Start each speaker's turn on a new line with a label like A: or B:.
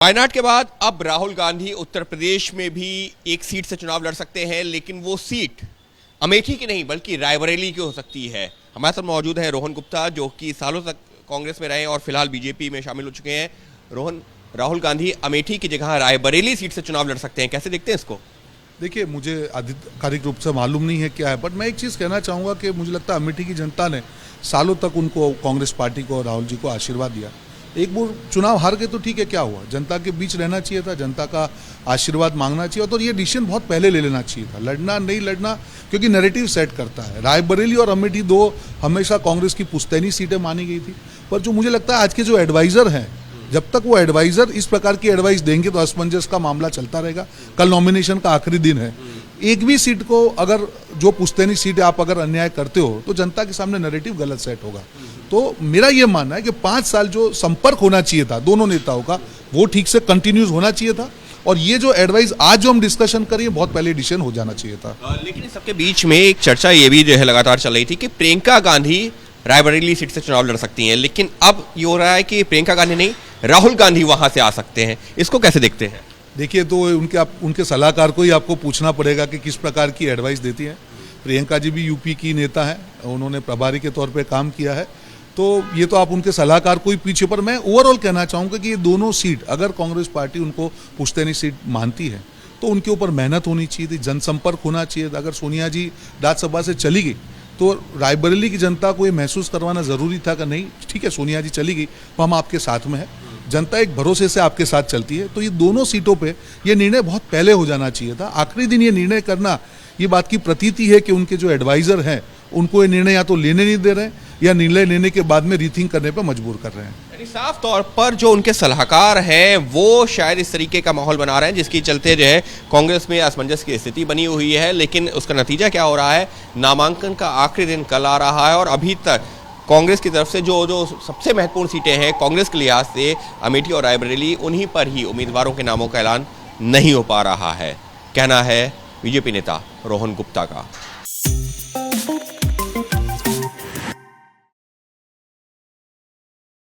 A: वायनाड के बाद अब राहुल गांधी उत्तर प्रदेश में भी एक सीट से चुनाव लड़ सकते हैं, लेकिन वो सीट अमेठी की नहीं बल्कि रायबरेली की हो सकती है। हमारे साथ मौजूद है रोहन गुप्ता, जो कि सालों तक कांग्रेस में रहे और फिलहाल बीजेपी में शामिल हो चुके हैं। रोहन, राहुल गांधी अमेठी की जगह रायबरेली सीट से चुनाव लड़ सकते हैं, कैसे देखते हैं इसको?
B: देखिए, मुझे आधिकारिक रूप से मालूम नहीं है क्या है, बट मैं एक चीज़ कहना चाहूँगा कि मुझे लगता है अमेठी की जनता ने सालों तक उनको, कांग्रेस पार्टी को, राहुल जी को आशीर्वाद दिया। एक बार चुनाव हार गए तो ठीक है, क्या हुआ, जनता के बीच रहना चाहिए था, जनता का आशीर्वाद मांगना चाहिए था, तो ये डिसीजन बहुत पहले ले लेना चाहिए था। लड़ना नहीं लड़ना, क्योंकि नैरेटिव सेट करता है। रायबरेली और अमेठी दो हमेशा कांग्रेस की पुश्तैनी सीटें मानी गई थी, पर जो मुझे लगता है आज के जो एडवाइज़र हैं, जब तक वो एडवाइज़र इस प्रकार की एडवाइस देंगे तो असमंजस का मामला चलता रहेगा। कल नॉमिनेशन का आखिरी दिन है, एक भी सीट को अगर जो पुश्तैनी सीट आप अगर अन्याय करते हो तो जनता के सामने नैरेटिव गलत सेट होगा। तो मेरा ये मानना है कि 5 साल जो संपर्क होना चाहिए था दोनों नेताओं का, वो ठीक से कंटिन्यूज होना चाहिए था, और ये जो एडवाइस आज जो हम डिस्कशन करिए बहुत पहले डिसीजन हो जाना चाहिए था।
A: लेकिन इस सबके बीच में एक चर्चा ये भी जो है लगातार चल रही थी कि प्रियंका गांधी रायबरेली सीट से चुनाव लड़ सकती हैं, लेकिन अब ये हो रहा है कि प्रियंका गांधी नहीं, राहुल गांधी वहां से आ सकते हैं। इसको कैसे देखते हैं?
B: देखिए, तो उनके सलाहकार को ही आपको पूछना पड़ेगा कि किस प्रकार की एडवाइस देती हैं। प्रियंका जी भी यूपी की नेता हैं, उन्होंने प्रभारी के तौर पे काम किया है, तो ये तो आप उनके सलाहकार को ही पीछे। पर मैं ओवरऑल कहना चाहूँगा कि ये दोनों सीट अगर कांग्रेस पार्टी उनको पुश्तैनी सीट मानती है तो उनके ऊपर मेहनत होनी चाहिए थी, जनसंपर्क होना चाहिए था। अगर सोनिया जी राज्यसभा से चली गई तो रायबरेली की जनता को ये महसूस करवाना ज़रूरी था कि नहीं, ठीक है, सोनिया जी चली गई तो हम आपके साथ में हैं। जनता एक भरोसे से आपके साथ चलती है, तो ये दोनों सीटों पे ये निर्णय बहुत पहले हो जाना चाहिए था। आखिरी दिन ये निर्णय करना, ये बात की प्रतीति है कि उनके जो एडवाइज़र हैं उनको ये निर्णय या तो लेने नहीं दे रहे हैं या निर्णय लेने के बाद में रीथिंक करने पर मजबूर कर रहे हैं।
A: यानी साफ तौर पर जो उनके सलाहकार हैं वो शायद इस तरीके का माहौल बना रहे हैं जिसकी चलते जो है कांग्रेस में असमंजस की स्थिति बनी हुई है। लेकिन उसका नतीजा क्या हो रहा है? नामांकन का आखिरी दिन कल आ रहा है और अभी तक कांग्रेस की तरफ से जो सबसे महत्वपूर्ण सीटें हैं कांग्रेस के लिहाज से, अमेठी और रायबरेली, उन्हीं पर ही उम्मीदवारों के नामों का ऐलान नहीं हो पा रहा है। कहना है बीजेपी नेता रोहन गुप्ता का।